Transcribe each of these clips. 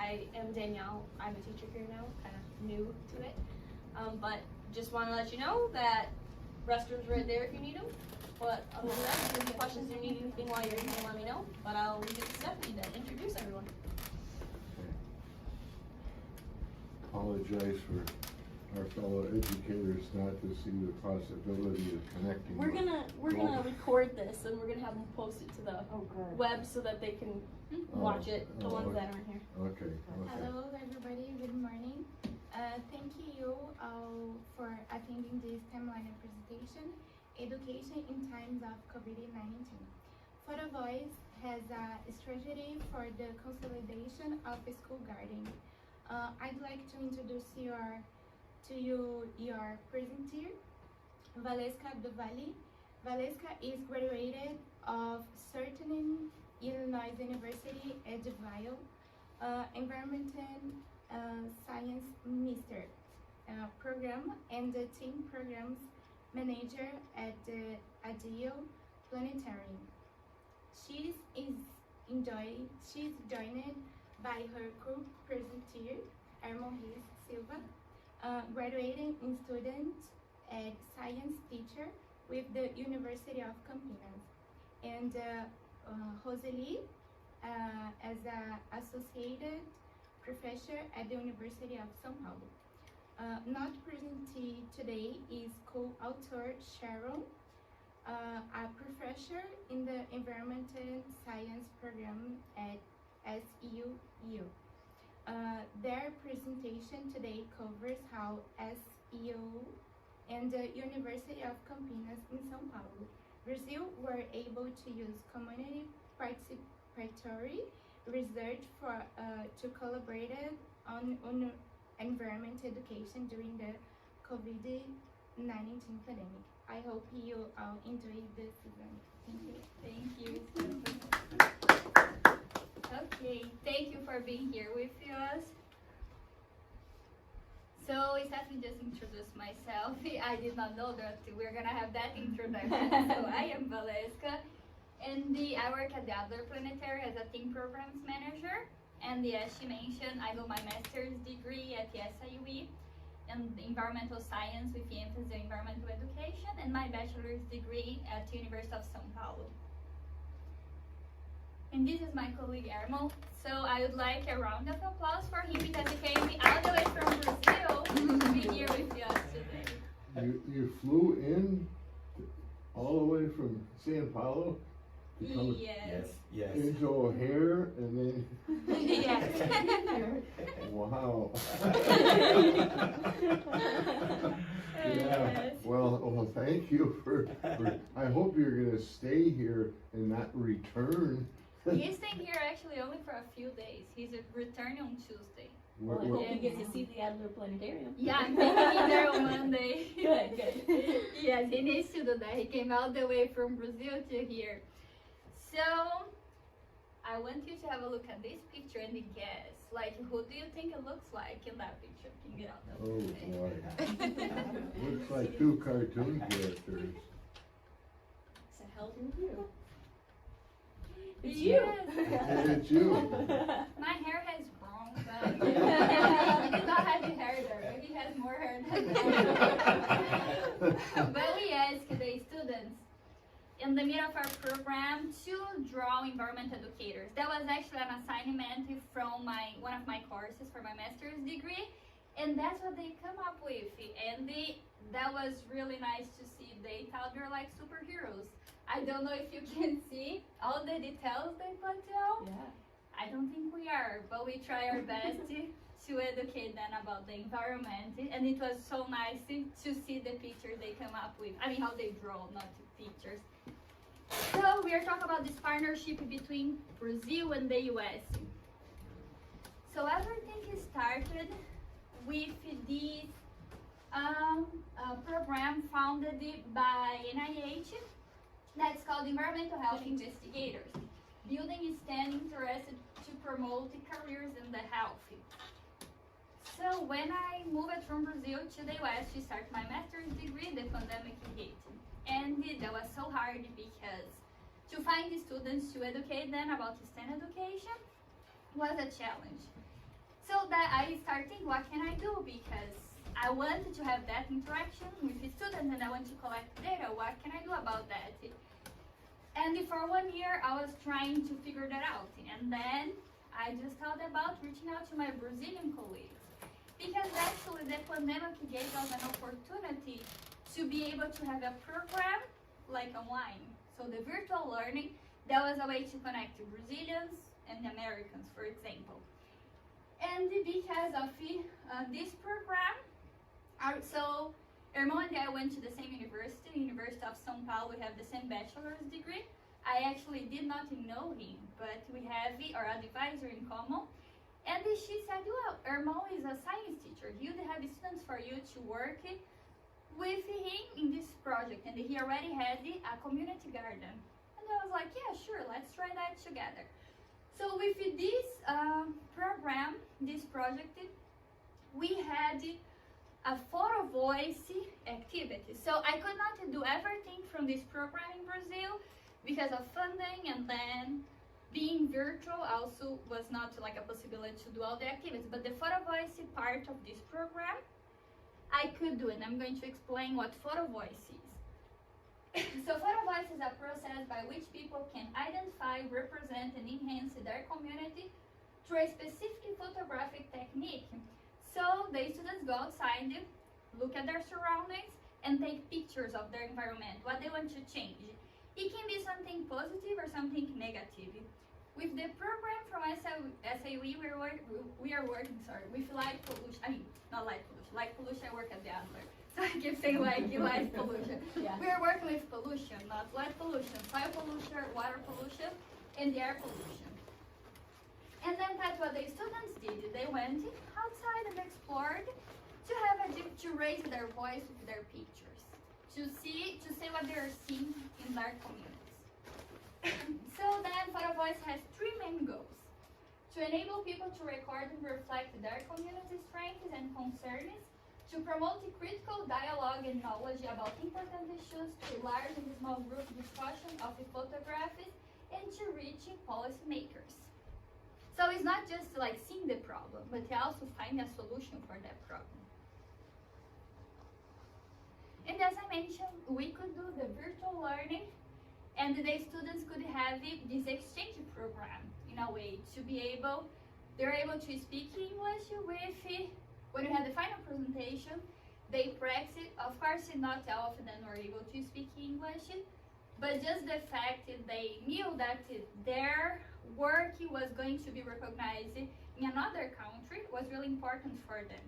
I am Danielle. I'm a teacher here now, kind of new to it. But just want to let you know that restrooms right there if you need them. But other than that, if you have any questions or need anything while you're here, let me know. But I'll leave it to Stephanie to introduce everyone. Apologize for our fellow educators not to see the possibility of connecting. We're gonna record this and we're gonna have them post it to the web so that they can watch it. The ones that aren't here. Okay. Hello everybody, good morning. Thank you for attending this timeline presentation, Education in Times of COVID-19. Photovoice has a strategy for the consolidation of school garden. I'd like to introduce your presenter, Valle do Valle. Valle is graduated of certain Illinois University Edwardsville, Environmental Science Master program and the team programs manager at the Plantio. She's joined by her co-presenter, Reis, Silva, graduating in student and science teacher with the University of Campinas, and Roseli as an associated professor at the University of São Paulo. Not present today is co-author Sharon, a professor in the Environmental Science program at SUU. Their presentation today covers how SUU and the University of Campinas in São Paulo, Brazil were able to use community participatory research to collaborate on environment education during the COVID-19 pandemic. I hope you all enjoy this event. Thank you. Thank you. Okay, thank you for being here with us. So, Stephanie just introduced myself. I did not know that we're gonna have that introduction. So, I am Paula C, and I work at the Adler Planetary as a team programs manager. And as she mentioned, I got my master's degree at the SIUE in environmental science with the emphasis on environmental education, and my bachelor's degree at the University of São Paulo. And this is my colleague Ermo. So I would like a round of applause for him because he came all the way from Brazil to be here with us today. You flew in all the way from São Paulo to come Yes. into O'Hare and then Yes. wow. Yes. Well, thank you for I hope you're gonna stay here and not return. He's staying here actually only for a few days. He's returning on Tuesday. Well, I hope you get to see the Adler Planetarium. Yeah, I'm taking there on Monday. Good. Yes, he needs to do that. He came all the way from Brazil to here. So, I want you to have a look at this picture and guess, like, who do you think it looks like in that picture? Can you get out that Oh boy. Looks like two cartoon characters. It's a health review. It's Yes. It's you. My hair has grown, but he did not have the hair there. He has more hair than But we asked the students in the middle of our program to draw environment educators. That was actually an assignment from one of my courses for my master's degree, and that's what they come up with. And that was really nice to see. They thought they were like superheroes. I don't know if you can see all the details they put down. Yeah. I don't think we are, but we try our best to educate them about the environment. And it was so nice to see the pictures they come up with. I mean, how they draw, not the pictures. So we are talking about this partnership between Brazil and the US. So everything started with this program founded by NIH that's called Environmental Health Investigators, building STEM interested to promote careers in the health. So when I moved from Brazil to the US to start my master's degree, the pandemic hit. And that was so hard because to find the students to educate them about STEM education was a challenge. So that I started thinking, what can I do? Because I wanted to have that interaction with the students and I want to collect data. What can I do about that? And for 1 year, I was trying to figure that out. And then I just thought about reaching out to my Brazilian colleagues. Because actually the pandemic gave us an opportunity to be able to have a program like online. So the virtual learning, that was a way to connect Brazilians and Americans, for example. And because of this program, so Irmão and I went to the same university, University of São Paulo. We have the same bachelor's degree. I actually did not know him, but we have our advisor in common. And she said, well, Irmão is a science teacher. He would have students for you to work with him in this project. And he already had a community garden. And I was like, yeah, sure, let's try that together. So with this program, this project, we had a Photovoice activity. So I could not do everything from this program in Brazil because of funding, and then being virtual also was not like a possibility to do all the activities. But the Photovoice part of this program, I could do it. I'm going to explain what Photovoice is. So Photovoice is a process by which people can identify, represent, and enhance their community through a specific photographic technique. So the students go outside, look at their surroundings, and take pictures of their environment, what they want to change. It can be something positive or something negative. With the program from SAE, we are working with light pollution. I mean, not light pollution. Light pollution, I work at the Adler. So I keep saying light pollution. Yeah. We are working with pollution, not light pollution, soil pollution, water pollution, and the air pollution. And then that's what the students did. They went outside and explored to raise their voice with their pictures, to say what they're seeing in their communities. So then Photovoice has 3 main goals: to enable people to record and reflect their community strengths and concerns, to promote a critical dialogue and knowledge about important issues, to large and small group discussion of the photographs, and to reach policymakers. So it's not just like seeing the problem, but also find a solution for that problem. And as I mentioned, we could do the virtual learning, and the students could have this exchange program in a way to be able, they're able to speak English with, when we had the final presentation, they practice, of course not all of them were able to speak English, but just the fact that they knew that their work was going to be recognized in another country was really important for them.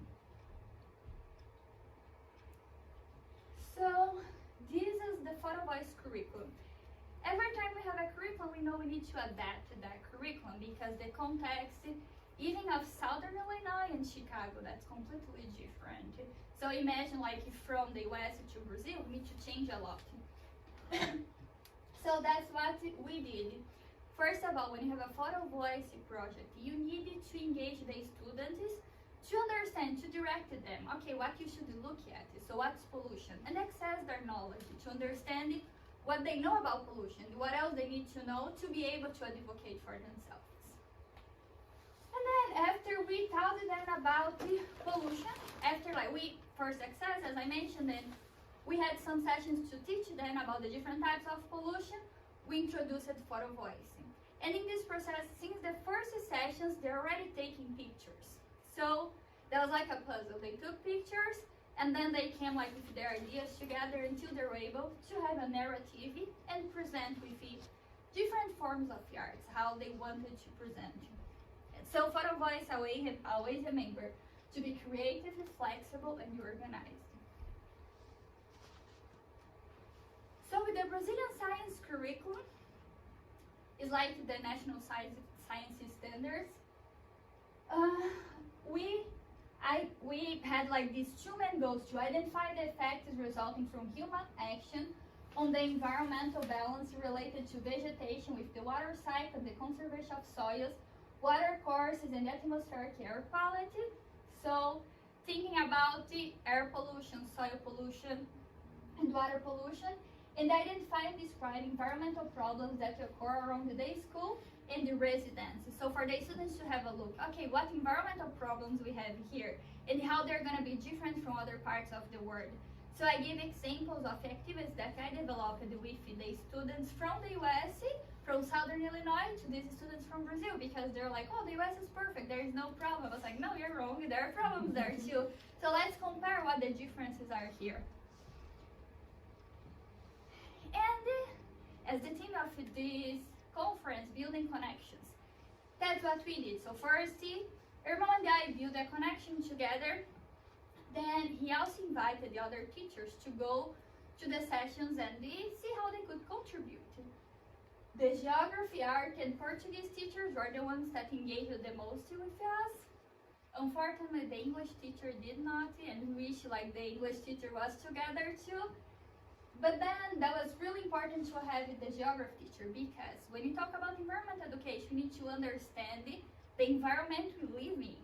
So this is the Photovoice curriculum. Every time we have a curriculum, we know we need to adapt that curriculum because the context, even of Southern Illinois and Chicago, that's completely different. So imagine like from the US to Brazil, we need to change a lot. So that's what we did. First of all, when you have a Photovoice project, you needed to engage the students to understand, to direct them, okay, what you should look at, so what's pollution, and access their knowledge, to understand what they know about pollution, what else they need to know to be able to advocate for themselves. And then after we told them about the pollution, after like we first access, as I mentioned, then we had some sessions to teach them about the different types of pollution. We introduced Photovoice. And in this process, since the first sessions, they're already taking pictures. So that was like a puzzle. They took pictures, and then they came like with their ideas together until they were able to have a narrative and present with different forms of arts, how they wanted to present. So Photovoice, always remember to be creative, flexible, and organized. So with the Brazilian science curriculum, it's like the national science standards. We had like these 2 main goals: to identify the effects resulting from human action on the environmental balance related to vegetation with the water cycle and the conservation of soils, water courses, and atmospheric air quality. So thinking about the air pollution, soil pollution, and water pollution, and identify and describe environmental problems that occur around the day school and the residents. So for the students to have a look, okay, what environmental problems we have here and how they're gonna be different from other parts of the world. So I gave examples of activities that I developed with the students from the US, from Southern Illinois, to these students from Brazil, because they're like, oh, the US is perfect, there is no problem. I was like, no, you're wrong, there are problems there too. So let's compare what the differences are here. And as the theme of this conference, building connections, that's what we did. So first, Irma and I built a connection together. Then he also invited the other teachers to go to the sessions and see how they could contribute. The geography, art, and Portuguese teachers were the ones that engaged the most with us. Unfortunately, the English teacher did not, and we wish like the English teacher was together too. But then that was really important to have the geography teacher, because when you talk about environment education, you need to understand the environment we live in.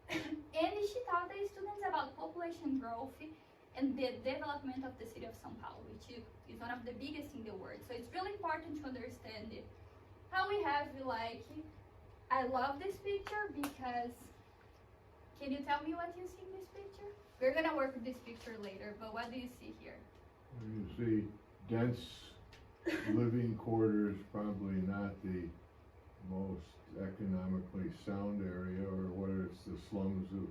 And she taught the students about population growth and the development of the city of São Paulo, which is one of the biggest in the world. So it's really important to understand how we have like, I love this picture because, can you tell me what you see in this picture? We're gonna work with this picture later, but what do you see here? You see dense living quarters, probably not the most economically sound area, or whether it's the slums of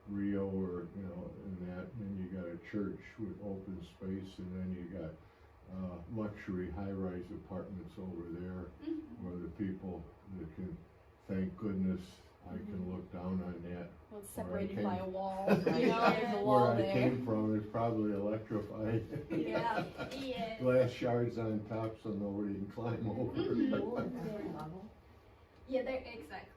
Rio or, you know, and that, and then you got a church with open space, and then you got luxury high-rise apartments over there, where the people that can, thank goodness, I can look down on that. Well, it's separated by a wall. Right. You know, there's a wall Where I there. came from, it's probably electrified. Yeah. Yeah. Glass shards on top so nobody can climb over. Yeah, exactly.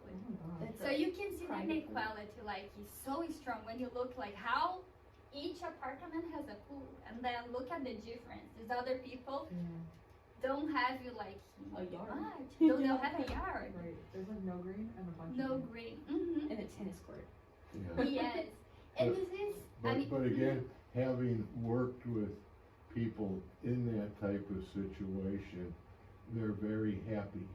So you can see the inequality, like, is so strong when you look like how each apartment has a pool, and then look at the difference. These other people don't have like A yard. much. Don't have a yard. Right. There's like no green and a bunch No of green. And a tennis court. Yeah. Yes. And this is, I mean, But again, having worked with people in that type of situation, they're very happy.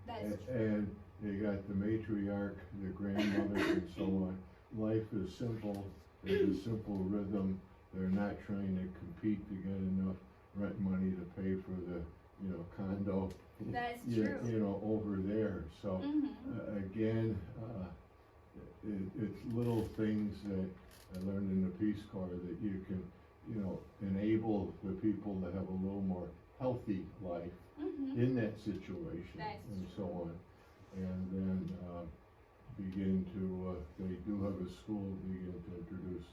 that's And they got the matriarch, the grandmothers and so on. Life is simple, there's a simple rhythm. They're not trying to compete to get enough rent money to pay for the, you know, condo. That's you, true. you know, over there. So again, it's little things that I learned in the Peace Corps that you can, you know, enable the people to have a little more healthy life in that situation. That's and so on. And then begin to, they do have a school, begin to introduce,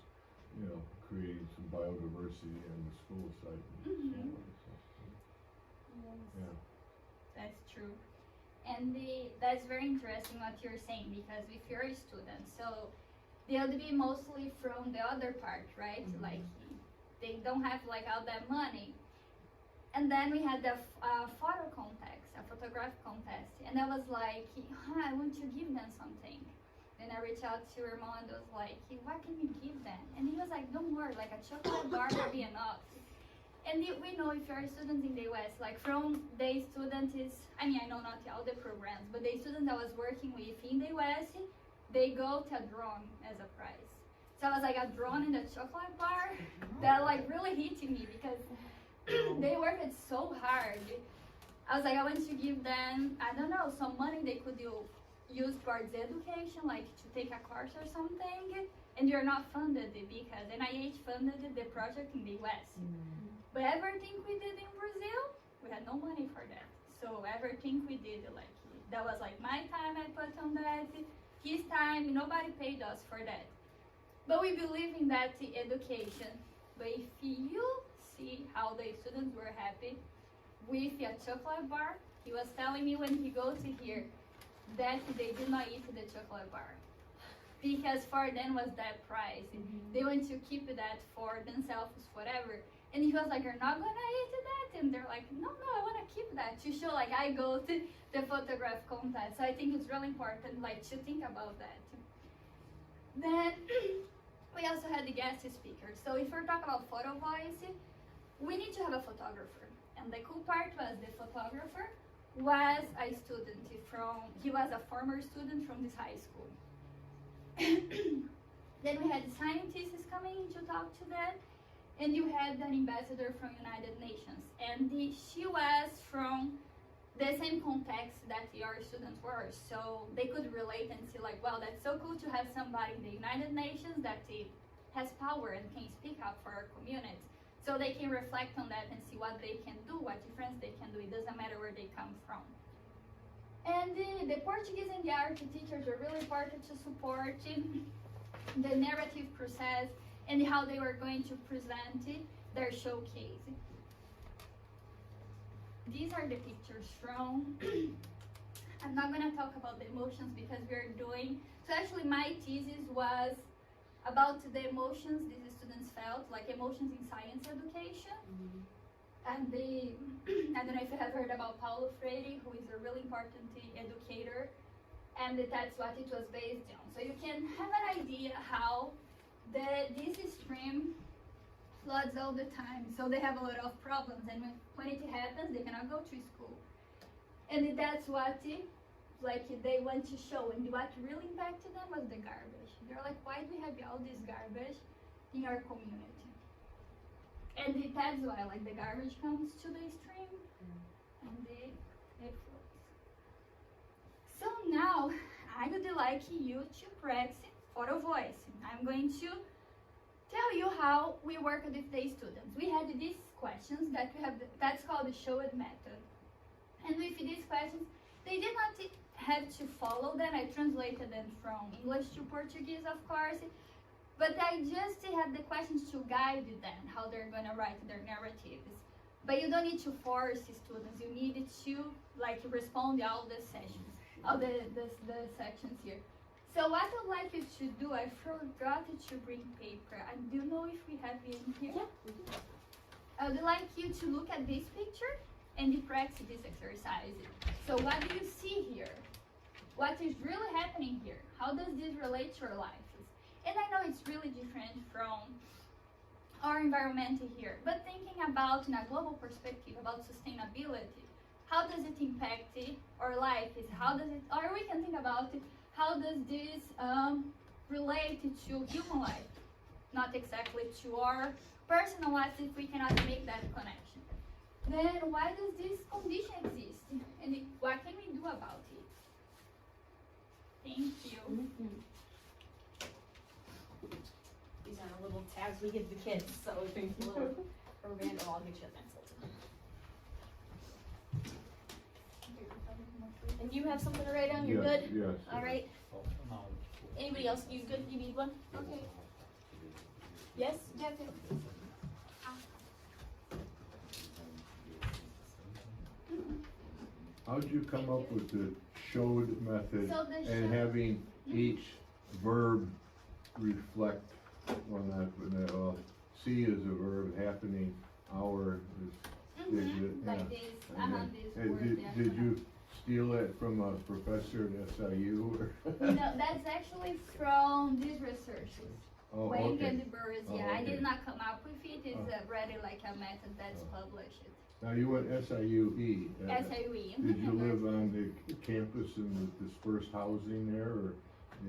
you know, creating some biodiversity on the school site and so on. So, yeah. That's true. And that's very interesting what you're saying, because with your students, so they'll be mostly from the other part, right? Like they don't have like all that money. And then we had the photo contest, a photograph contest, and I was like, I want to give them something. Then I reached out to Ramon and was like, what can you give them? And he was like, don't worry, like a chocolate bar will be enough. And we know if you're students in the US, like from the students, I mean, I know not all the programs, but the students I was working with in the US, they go to a drone as a prize. So I was like, a drone and a chocolate bar, that like really hit me, because they worked so hard. I was like, I want to give them, I don't know, some money they could use towards education, like to take a course or something, and you're not funded because NIH funded the project in the US. But everything we did in Brazil, we had no money for that. So everything we did, like, that was like my time I put on that, his time, nobody paid us for that. But we believe in that education. But if you see how the students were happy with a chocolate bar, he was telling me when he goes to here that they did not eat the chocolate bar, because for them was that price. They want to keep that for themselves forever. And he was like, you're not gonna eat that? And they're like, no, I wanna keep that to show like I go to the photograph contest. So I think it's really important like to think about that. Then we also had the guest speakers. So if we're talking about Photovoice, we need to have a photographer. And the cool part was the photographer was a student he was a former student from this high school. Then we had scientists coming to talk to them, and you had an ambassador from United Nations. And she was from the same context that your students were, so they could relate and see like, wow, that's so cool to have somebody in the United Nations that has power and can speak up for our communities. So they can reflect on that and see what they can do, what difference they can do. It doesn't matter where they come from. And the Portuguese and the art teachers were really important to support the narrative process and how they were going to present their showcase. These are the pictures from, I'm not going to talk about the emotions because we're doing, so actually my thesis was about the emotions these students felt, like emotions in science education. And I don't know if you have heard about Paula C, who is a really important educator, and that's what it was based on. So you can have an idea how this stream floods all the time, so they have a lot of problems, and when it happens, they cannot go to school. And that's what they want to show, and what really impacted them was the garbage. They're like, why do we have all this garbage in our community? And that's why the garbage comes to the stream, and it flows. So now, I would like you to practice Photovoice. I'm going to tell you how we work with the students. We had these questions that we have, that's called the show it method. And with these questions, they did not have to follow them. I translated them from English to Portuguese, of course. But I just have the questions to guide them, how they're going to write their narratives. But you don't need to force students. You need to respond to all the sessions, all the sections here. So what I'd like you to do, I forgot to bring paper. I don't know if we have it in here. Yeah. I would like you to look at this picture and you practice this exercise. So what do you see here? What is really happening here? How does this relate to your life? And I know it's really different from our environment here, but thinking about in a global perspective about sustainability, how does it impact our life? How does it, or we can think about how does this relate to human life? Not exactly to our personal life if we cannot make that connection. Then why does this condition exist? And what can we do about it? Thank you. These are the little tabs we give the kids, so if it's a little or random, I'll get you a pencil. And you have something to write on? You're good? Yes. All right. Anybody else? You good? You need one? Okay. Yes? Yes. How'd you come up with the showed method So the and show- having each verb reflect on that? See is a verb, happening, hour is digit. Like this, this word. Did you steal it from a professor at SIU? Or? No, that's actually from these researchers. Oh, Wang okay. and the Burrs, Oh, I okay. did not come up with it. It's Oh. already like a method that's Oh. published. Now you went SIUE. SIUE. Did you live on the campus in the dispersed housing there, or?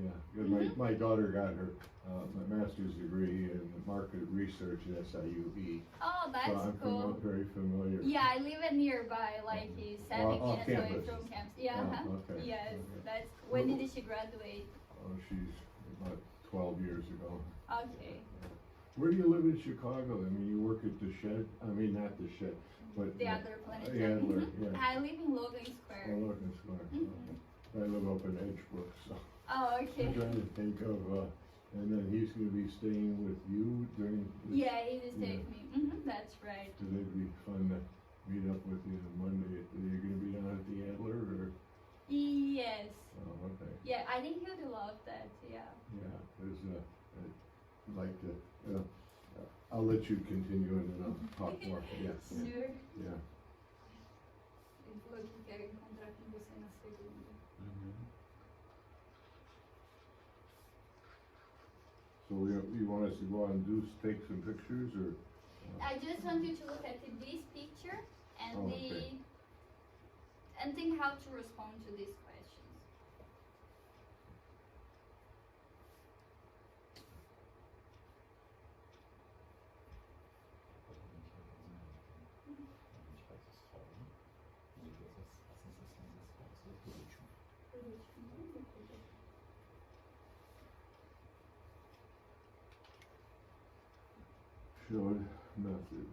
Yeah, 'cause my daughter got her, my master's degree in market research at SIUE. Oh, that's So I'm cool. very familiar. Yeah, I live nearby, like 7 minutes away campus. from campus. Yeah, Oh, okay, yes, okay. that's, when did she graduate? Oh, she's about 12 years ago. Okay. Where do you live in Chicago? I mean, you work at the shed, I mean, not the shed, but. The other planet. Yeah, yeah. I live in Logan Oh, Square. Logan Square. Okay. I live up in Edgebrook, so. Oh, okay. I'm trying to think of, and then he's gonna be staying with you during. this- Yeah, he just takes me. That's right. So it'd be fun to meet up with you on Monday. Are you gonna be down at the Adler or? Yes. Oh, okay. Yeah, I think he would love that. Yeah. Yeah, there's I'd like to, I'll let you continue and then I'll talk more. Yeah, Sure. yeah. Ele falou que quer encontrar com você na segunda. So you want us to go out and take some pictures or? I just want you to look at this picture and Oh, okay. and think how to respond to these questions. Showed method.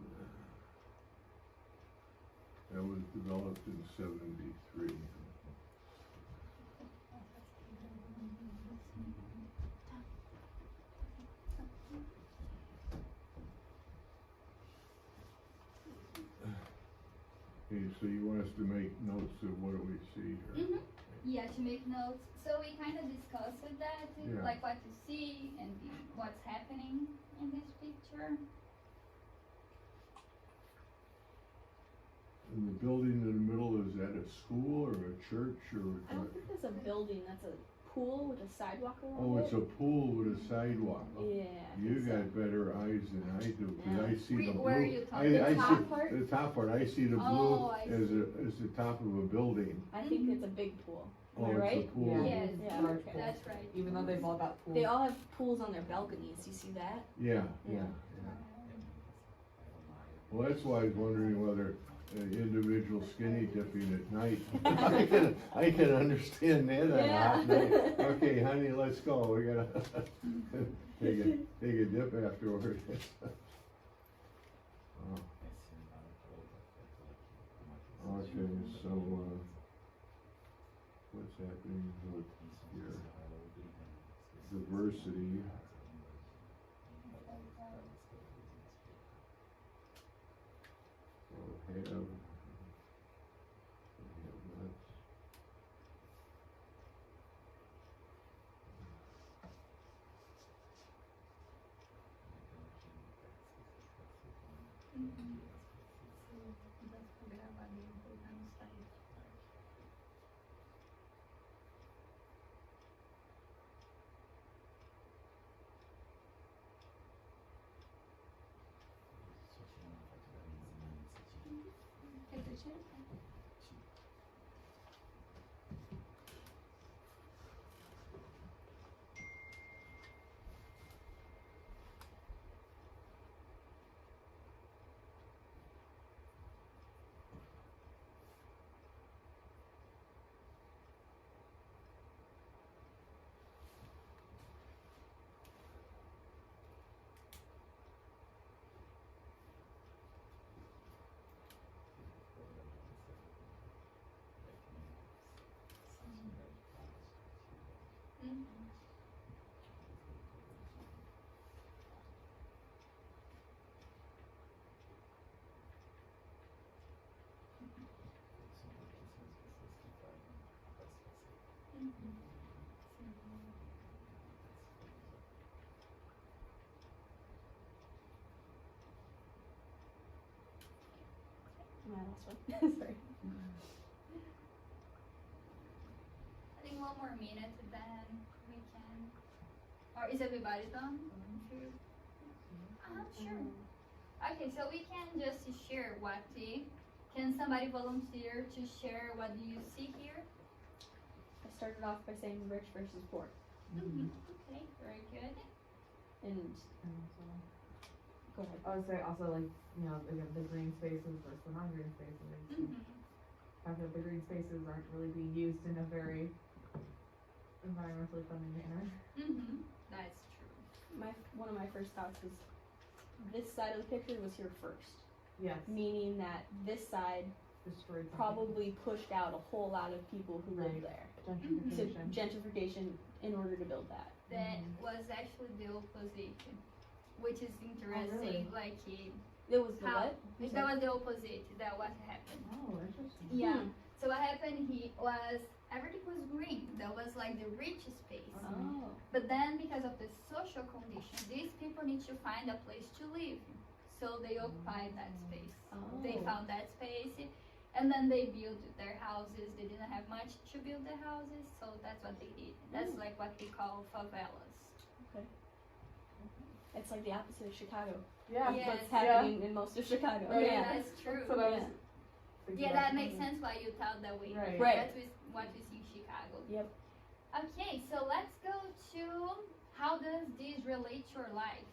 That was developed in 73. Okay, so you want us to make notes of what do we see here? Mm-hmm. Yeah, to make notes. So we kind of discussed that, Yeah. like what you see and what's happening in this picture. And the building in the middle, is that a school or a church or? I don't think that's a building, that's a pool with a sidewalk around Oh, it. it's a pool with a sidewalk. Yeah. I You think so. got better eyes than I do, cause I see the blue. Where are you talking? I The top see, part? the top part, I see the blue Oh, I as the top of a building. I think it's a big pool. Am Oh, I it's a right? pool. Yes, Yeah, Large okay. pool. that's right. Even though they've all got pools. They all have pools on their balconies. You see that? Yeah, Yeah. yeah. Well, that's why I was wondering whether individual skinny dipping at night. I can understand that on a hot night. Okay, honey, let's go. We gotta take a dip afterward. Okay, so what's happening with here? Diversity. So have not. My last one. Sorry. I think one more minute, then we can. Or is everybody done? Sure. Okay, so we can just share what can somebody volunteer to share what do you see here? I started off by saying rich versus poor. Okay, very good. And And so, go ahead. I would say also like, you know, again, the green spaces versus the non-green spaces. Fact that the green spaces aren't really being used in a very environmentally friendly manner. That's true. One of my first thoughts was this side of the picture was here first, Yes. meaning that this side Destroyed something. probably pushed out a whole lot of people who lived Right. there. So Gentrification. gentrification in order to build that. That was actually the opposite, which is interesting. really? Like It was the how what? I'm that sorry. was the opposite. That what happened. Oh, interesting. Yeah. So what happened? Everything was green. That was like the rich space. Oh. But then because of the social condition, these people need to find a place to live. So they occupied that space. Oh. They found that space, and then they built their houses. They didn't have much to build their houses, so that's what they did. That's like what we call favelas. Okay. It's like the opposite of Chicago. Yeah, Yes. what's happening in most of Chicago. Right. Yeah. That's true. That's what I was Yeah. thinking Yeah, about. that makes sense why you thought that way. Right. Right. That's what we see in Chicago. Yep. Okay, so let's go to how does this relate to your life?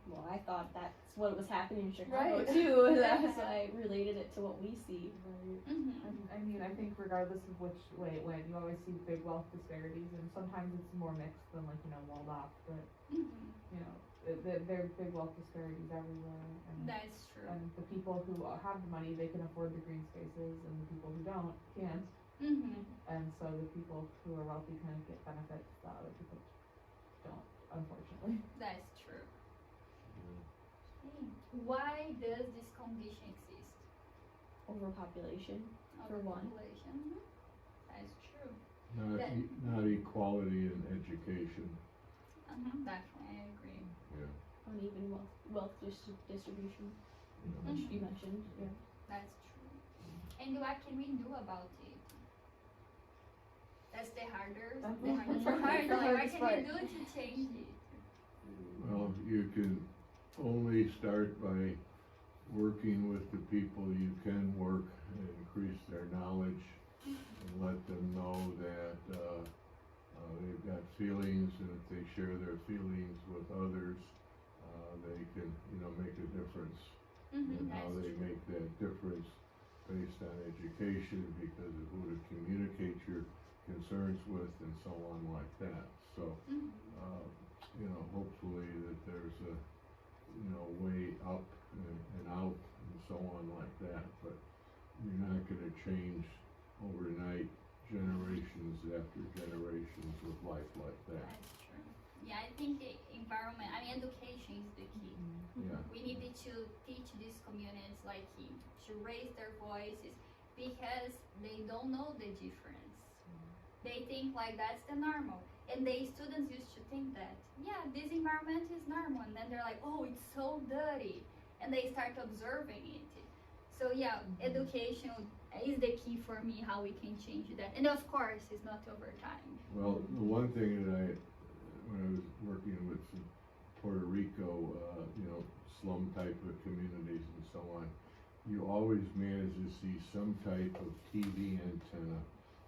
Well, I thought that's what was happening in Chicago Right. too. That's why I related it to what we see. Right. Mm-hmm. I mean, I think regardless of which way it went, you always see big wealth disparities, and sometimes it's more mixed than like, you know, walled off, but, Mm-hmm. you know, there are big wealth disparities everywhere, and, That's true. and the people who have the money, they can afford the green spaces, and the people who don't, can't, Mm-hmm. and so the people who are wealthy kind of get benefits that other people don't, unfortunately. That's true. Why does this condition exist? Overpopulation. For one. Overpopulation. Mhm. That's true. Not equality in education. Definitely, I agree. Uneven wealth distribution, You know. which you mentioned. Yeah. That's true. And what can we do about it? That's the hardest That's part. the Like, what hardest can we part. do to change it? Well, you can only start by working with the people you can work and increase their knowledge and let them know that they've got feelings, and if they share their feelings with others, they can, you know, make a difference. And how That's they true. make that difference based on education, because of who to communicate your concerns with and so on like that. So, you know, hopefully that there's a, you know, way up and out and so on like that, but you're not gonna change overnight generations after generations with life like that. That's true. Yeah, I think the environment, education is the key. Yeah, We needed to teach these communities like him to raise their voices because they don't know the difference. They think like that's the normal. And the students used to think that, yeah, this environment is normal. And then they're like, oh, it's so dirty. And they start observing it. So yeah, education is the key for me, how we can change that. And of course, it's not over time. well, the one thing that when I was working with Puerto Rico, you know, slum type of communities and so on, you always manage to see some type of TV antenna,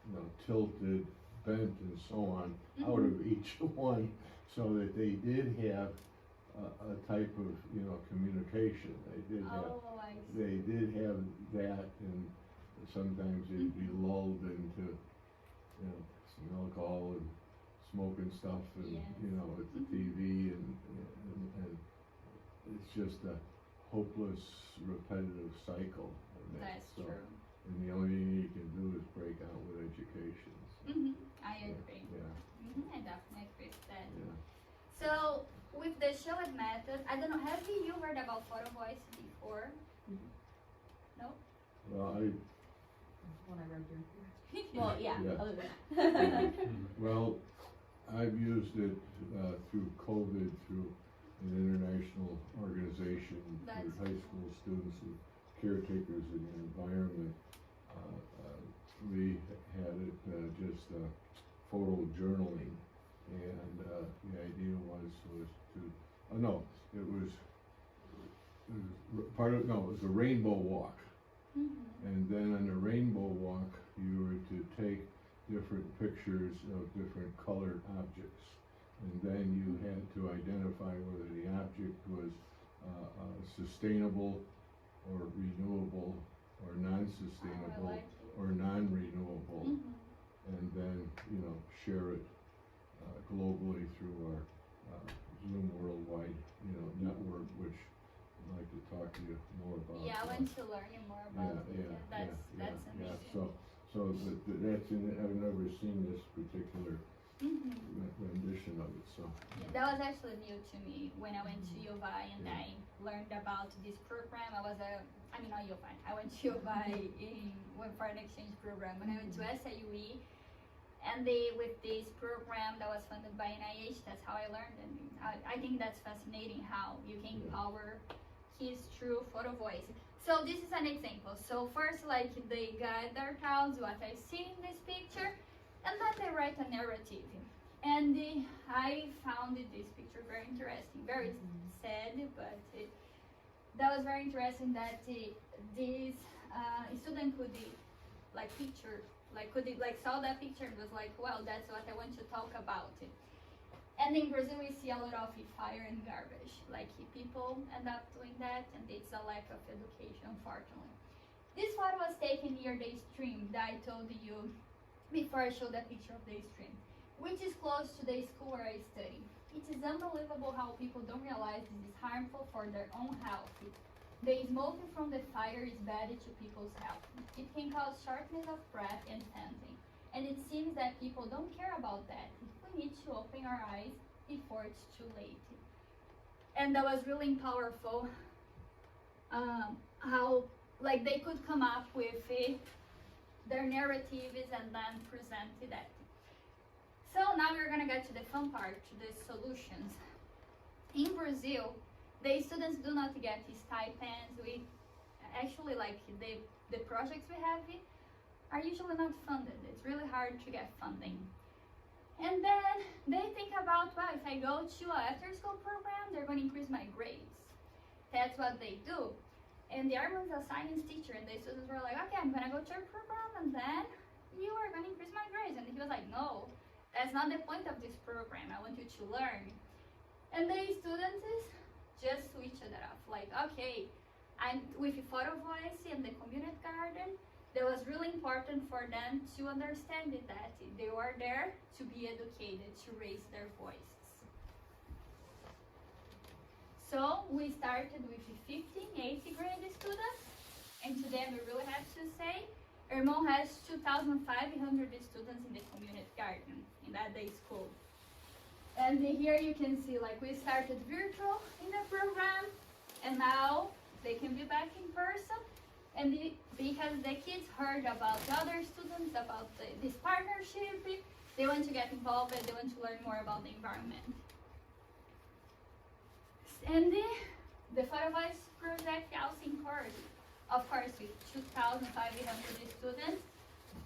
you know, tilted, bent and so on, out of each one, so that they did have a type of, you know, communication. They did have, Oh, I see. they did have that, and sometimes they'd be lulled into, you know, some alcohol and smoking stuff, and, Yes. you know, at the TV, and it's just a hopeless, repetitive cycle. And That's so, true. and the only thing you can do is break out with education. So, I agree. yeah, I definitely agree with that. yeah. So with the showed method, I don't know, have you heard about Photovoice before? Well, When I read your. Well, yeah. Yeah. Other than that. well, I've used it, through COVID, through an international organization, That's for high school students and caretakers in the environment. We had it, just, photo journaling, and, the idea was to, it was it was a rainbow walk. And then on the rainbow walk, you were to take different pictures of different colored objects. And then you had to identify whether the object was sustainable or renewable or non-sustainable I like it. or non-renewable. And then, you know, share it globally through our Zoom worldwide, you know, network, which I'd like to talk to you more about. Yeah, I want to learn more about it. That's amazing. So that's I've never seen this particular rendition of it, so. Yeah, that was actually new to me when I went to UVI and I learned about this program. I went to UVI for an exchange program. When I went to SAUE, and with this program that was funded by NIH, that's how I learned. And I think that's fascinating how you can empower kids through photo voice. So this is an example. So first, like, they guide their thoughts, what I see in this picture, and then they write a narrative. And I found this picture very interesting, very said, but that was very interesting that this student could picture, saw that picture and was like, well, that's what I want to talk about. And in Brazil, we see a lot of fire and garbage. Like people end up doing that, and it's a lack of education, unfortunately. This photo was taken near the stream that I told you before I showed the picture of the stream, which is close to the school where I study. It is unbelievable how people don't realize this is harmful for their own health. The smoke from the fire is bad to people's health. It can cause shortness of breath and fainting. And it seems that people don't care about that. We need to open our eyes before it's too late. And that was really powerful. How they could come up with their narratives and then present that. So now we're gonna get to the fun part, to the solutions. In Brazil, the students do not get stipends. We actually the projects we have are usually not funded. It's really hard to get funding. And then they think about, well, if I go to an after-school program, they're going to increase my grades. That's what they do. And the Arman's a science teacher, and the students were like, okay, I'm going to go to your program, and then you are going to increase my grades. And he was like, no, that's not the point of this program. I want you to learn. And the students just switch it off. Like, okay, I'm with Photovoice and the community garden. That was really important for them to understand that they were there to be educated, to raise their voices. So we started with 15 8th grade students, and today we really have to say, Imbernon has 2,500 students in the community garden in that day school. And here you can see, we started virtual in the program, and now they can be back in person. And because the kids heard about the other students, about this partnership, they want to get involved, they want to learn more about the environment. And the Photovoice project also encouraged, of course, with 2,500 students,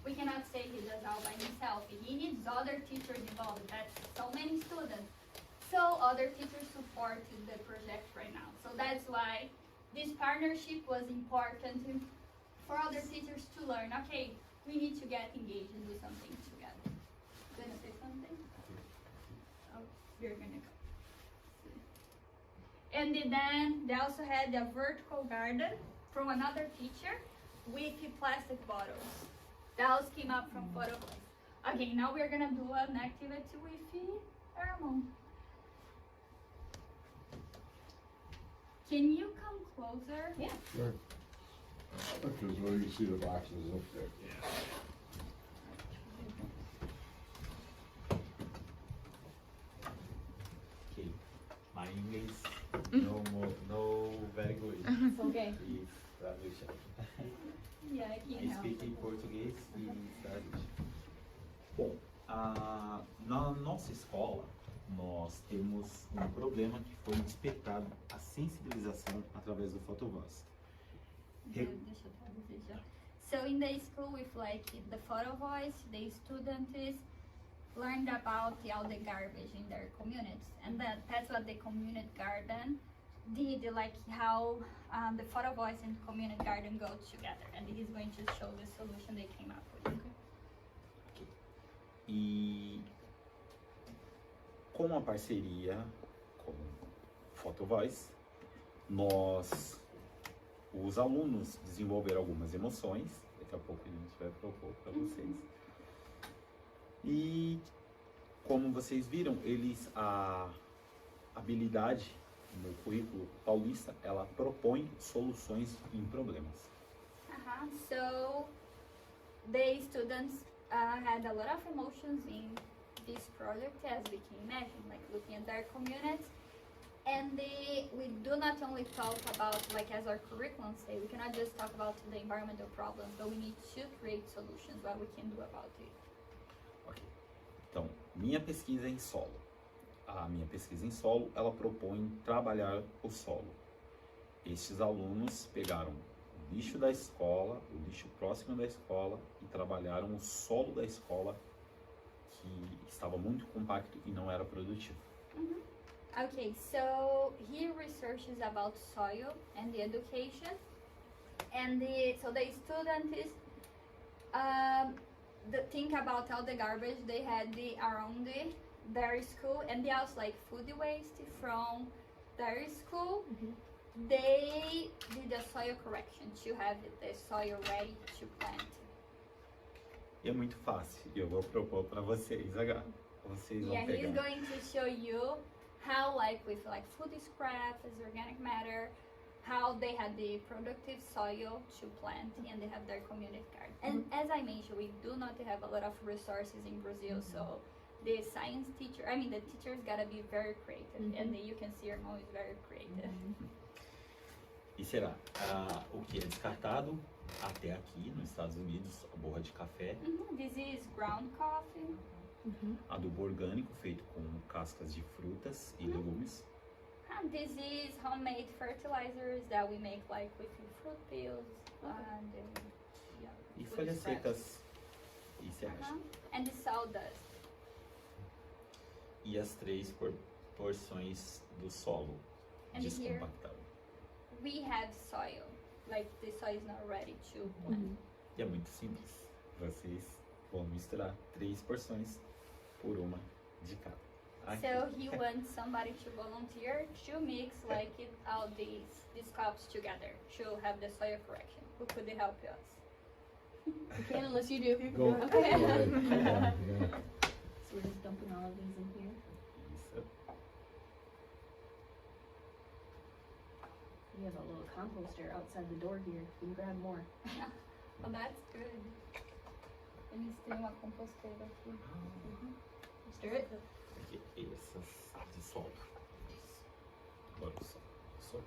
we cannot say he does all by himself. He needs other teachers involved. That's so many students. So other teachers support the project right now. So that's why this partnership was important for other teachers to learn. Okay, we need to get engaged and do something together. Gonna say something? Oh, you're gonna go. And then they also had a vertical garden from another teacher with plastic bottles. That also came up from Photovoice. Okay, now we're gonna do an activity with Imbernon. Can you come closer? Yeah. Sure. Because well, you see the boxes up there. Okay, my English no very good. It's okay. Please traduction. Yeah, I can I help. speak em português e tradução. Bom, na nossa escola nós temos um problema que foi despertado a sensibilização através do Photovoice. So in the school with the Photovoice, the students learned about all the garbage in their communities, and that's what the community garden did, how the Photovoice and community garden go together, and he's going to show the solution they came up with. Okay. E com a parceria com Photovoice, os alunos desenvolveram algumas emoções, daqui a pouco a gente vai propor para vocês. E como vocês viram, a habilidade no currículo paulista, ela propõe soluções em problemas. So the students had a lot of emotions in this project, as we can imagine, looking at their communities. And we do not only talk about, as our curriculum say, we cannot just talk about the environmental problems, but we need to create solutions, what we can do about it. Ok. Então, minha pesquisa em solo. A minha pesquisa em solo, ela propõe trabalhar o solo. Estes alunos pegaram o lixo da escola, o lixo próximo da escola, e trabalharam o solo da escola, que estava muito compacto e não era produtivo. Okay, so he researches about soil and the education, and so the student is think about all the garbage they had around their school, and they also like food waste from their school. They did a soil correction to have the soil ready to plant. E é muito fácil. E eu vou propor para vocês agora. Vocês vão Yeah, he's pegar. going to show you how, like with like food scraps, organic matter, how they had the productive soil to plant, and they have their community garden. And as I mentioned, we do not have a lot of resources in Brazil, so the science teacher, I mean the teachers gotta be very creative, and you can see your mom is very creative. E será o que é descartado até aqui nos Estados Unidos, a borra de café, This is ground coffee. adubo orgânico feito com cascas de frutas e legumes, And this is homemade fertilizers that we make like with fruit peels and e food folhas scraps. secas e serragem. And the sawdust. E as 3 porções do solo And here descompactado. we have soil, like the soil is not ready to plant. E é muito simples. Vocês vão misturar 3 porções por uma de cada. Aqui. So he wants somebody to volunteer to mix like all these cups together to have the soil correction. Who could help us? You can't unless you do. Go. Okay. Yeah. So we're just dumping all of these in here. Isso. We have a little composter outside the door here. You can grab more. Well, that's good. Eles têm uma composteira aqui. Stir it. Aqui, essas de solo. Agora o solo.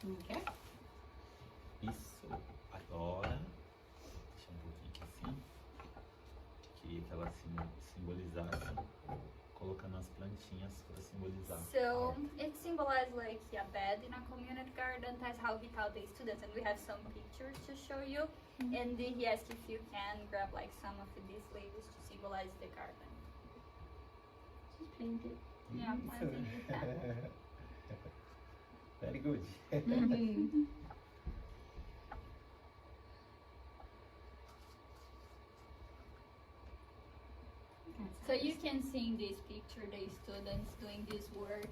Okay. Isso. Agora, deixa um pouquinho aqui assim. Queria que ela simbolizasse, colocando as plantinhas para simbolizar. So it symbolizes like a bed in a community garden. That's how he taught the students, and we have some pictures to show you. And he asked if you can grab like some of these leaves to symbolize the garden. Just paint it. Yeah, planting with that. Very good. So you can see in this picture the students doing this work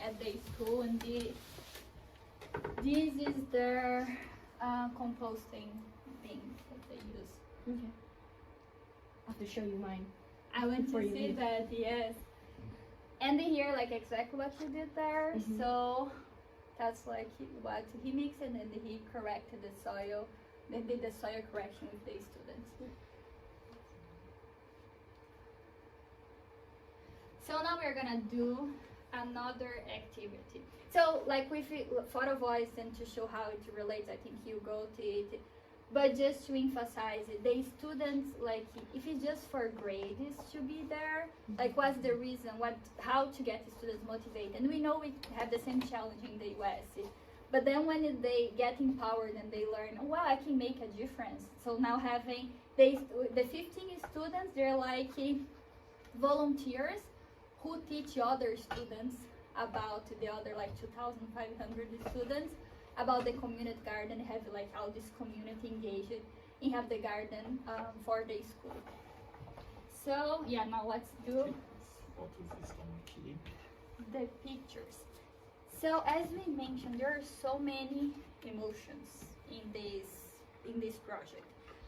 at the school, and this is their composting bin that they use. Okay. I'll have to show you mine. I want Before to you see leave. that, yes. And here, like exactly what you did there. So that's like what he mixed, and then he corrected the soil. They did the soil correction with the students. So now we're gonna do another activity. So like with Photovoice, and to show how it relates, I think you go to it. But just to emphasize it, the students, like if it's just for grades to be there, like what's the reason, how to get the students motivated? And we know we have the same challenge in the US. But then when they get empowered and they learn, wow, I can make a difference. So now having the 15 students, they're like volunteers who teach other students about the other like 2,500 students about the community garden, have like all this community engaged and have the garden for the school. So yeah, now let's do As fotos estão aqui. the pictures. So as we mentioned, there are so many emotions in this project.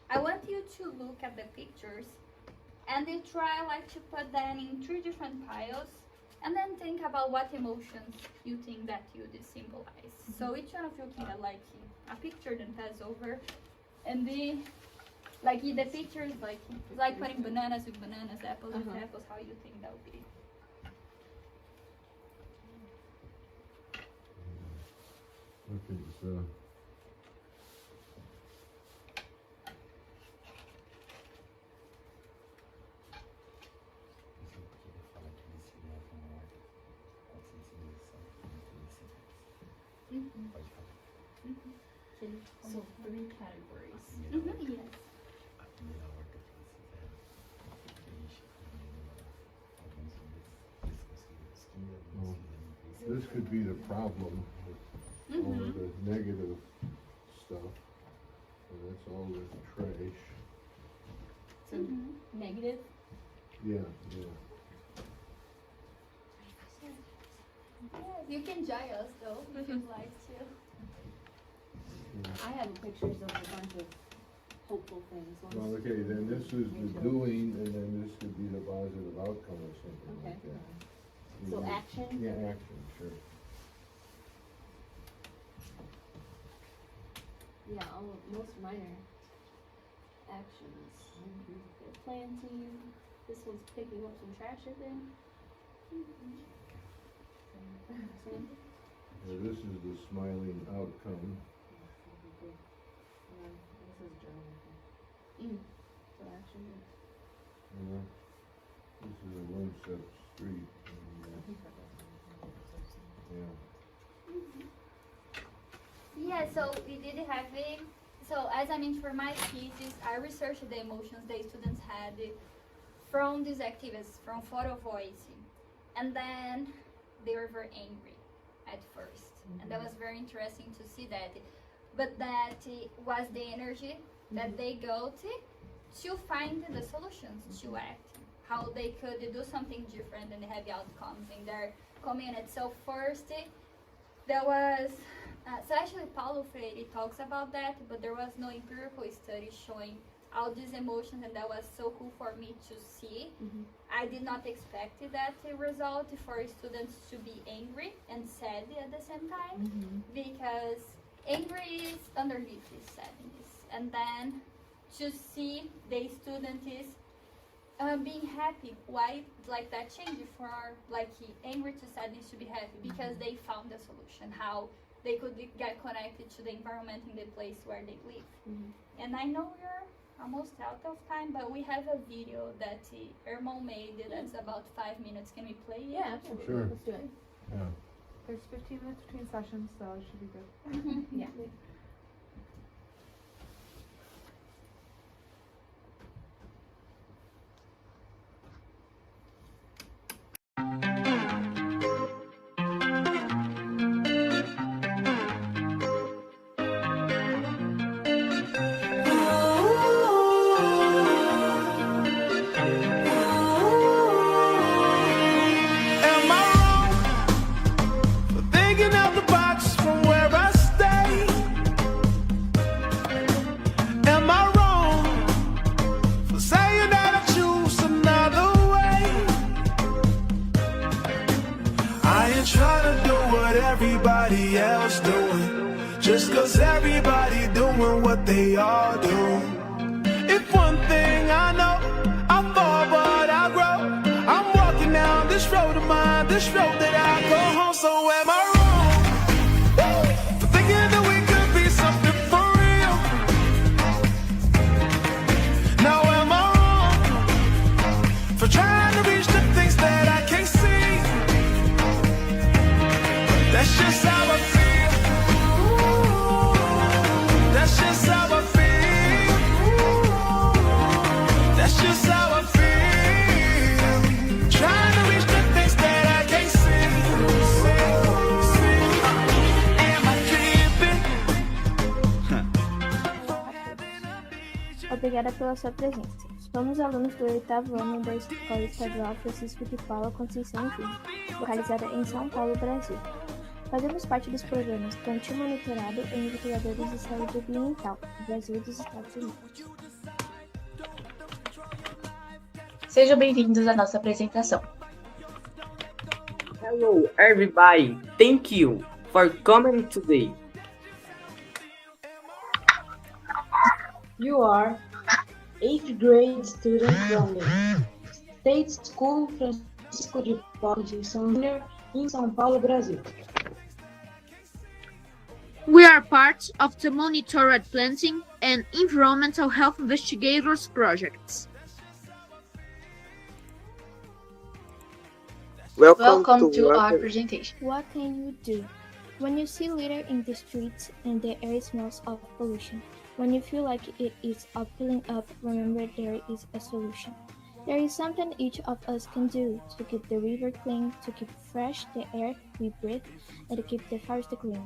I want you to look at the pictures and then try like to put them in 3 different piles, and then think about what emotions you think that you did symbolize. So each one of you can have like a picture that pass over, and the pictures like putting bananas with bananas, apples with apples, how you think that would be. Okay, so. Isso eu queria falar que eles se levam a ordem. Pode ser So 3 categories. Yes. A primeira horta que vocês preenche alguns desses 15 alunos. This could be the problem with all of the negative stuff. And that's all the trash. So negative. Yeah. Yes, you can join us though if you'd like to. I have pictures of a bunch of hopeful things. Well, okay, then this is the doing, and then this could be the positive outcome or something like Okay. that. So Yeah. action. Yeah, action, sure. Yeah, most minor actions. They're planting. This one's picking up some trash, I think. Same. Yeah, this is the smiling outcome. So action. Yeah. This is a one-step street. Yeah. Yeah, so we did have a, so as I mentioned for my thesis, I researched the emotions the students had from these activities, from Photovoice, and then they were very angry at first, and that was very interesting to see that, but that was the energy that they got to find the solutions to act, how they could do something different and have outcomes in their community. So first, there was, so actually Paulo Freire talks about that, but there was no empirical study showing all these emotions, and that was so cool for me to see. I did not expect that result for students to be angry and sad at the same time, because angry is underneath this sadness, and then to see the student is being happy. Why like that change for like angry to sadness to be happy? Because they found a solution, how they could get connected to the environment in the place where they live. And I know we're almost out of time, but we have a video that Ermon made that's about 5 minutes. Can we play it? Yeah, absolutely. Sure. Let's do it. Yeah. There's 15 minutes between sessions, so it should be good. Yeah. Am I wrong for thinking out the box from where I stay? Am I wrong for saying that I choose another way? I ain't trying to do what everybody else doing, just 'cause everybody doing what they all do. If one thing I know, I fall but I grow. I'm walking down this road of mine, this road that I go home. So am I wrong for thinking that we could be something for real? Now am I wrong for trying to reach the things that I can't see? That's just how I feel. That's just how I feel. That's just how I feel. Trying to reach the things that I can't see. Am I tripping? Obrigada pela sua presença. Somos alunos do 8º ano da Escola Estadual Francisco de Paula, Conceição e Filho, localizada em São Paulo, Brasil. Fazemos parte dos programas Plantio, Monitorado e Indicadores de Saúde Ambiental, do Brasil e dos Estados Unidos. Sejam bem-vindos à nossa apresentação. Hello, everybody. Thank you for coming today. You are 8th grade student from the State School Francisco de Paula in São Paulo, Brasil. We are part of the Monitorado Planting and Environmental Health Investigators projects. Welcome to our presentation. What can you do? When you see litter in the streets and the air smells of pollution, when you feel like it is all piling up, remember there is a solution. There is something each of us can do to keep the river clean, to keep fresh the air we breathe, and to keep the forest green.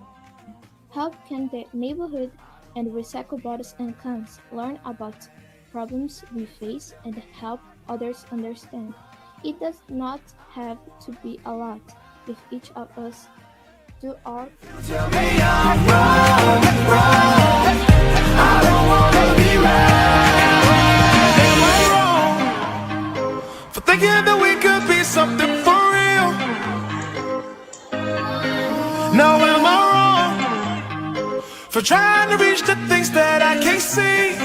Help can the neighborhood and recycle bottles and cans, learn about problems we face, and help others understand. It does not have to be a lot if each of us do our Tell me I'm wrong, I don't wanna be right. Am I wrong for thinking that we could be something for real? Now am I wrong for trying to reach the things that I can't see?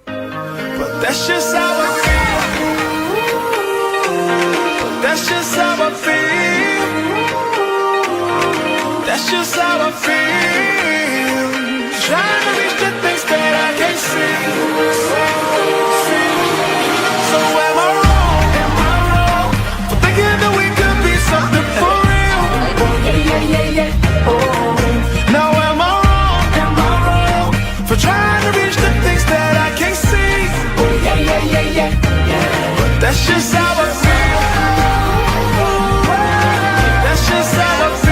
But that's just how I feel. That's just how I feel. That's just how I feel. Trying to reach the things that I can't see. So am I wrong for thinking that we could be something for real? Oh. Now am I wrong for trying to reach the things that I can't see? But that's just how I feel. That's just how I feel.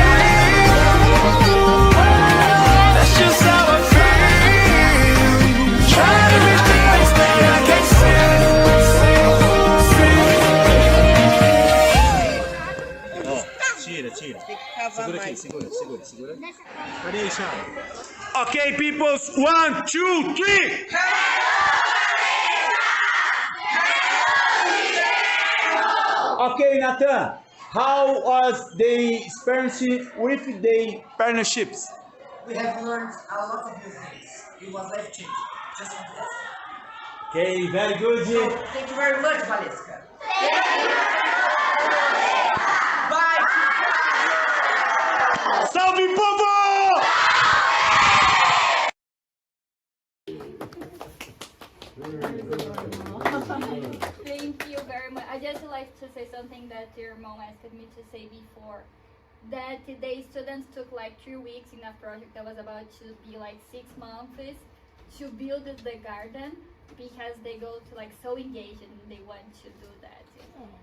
Segura aqui, segura. Cadê aí, Sharon? Okay, peoples, 1, 2, 3. Okay, Nathan, how was the experience with the partnerships? We have learned a lot of new things. It was life-changing. Just fantastic. Okay, very good. So, thank you very much, Valesca. Bye! Salve, povo! Thank you very much. I just like to say something that your mom asked me to say before. That the students took like 3 weeks in a project that was about to be like 6 months to build the garden, because they go to like so engaged and they want to do that.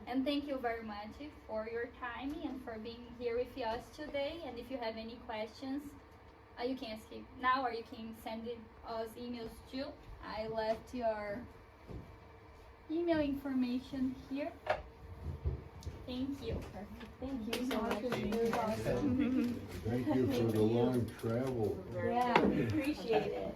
And thank you very much for your time and for being here with us today. And if you have any questions, you can ask it now or you can send us emails too. I left your email information here. Thank you. Thank you so much. You're welcome. Thank you for the long travel. Yeah, we appreciate it.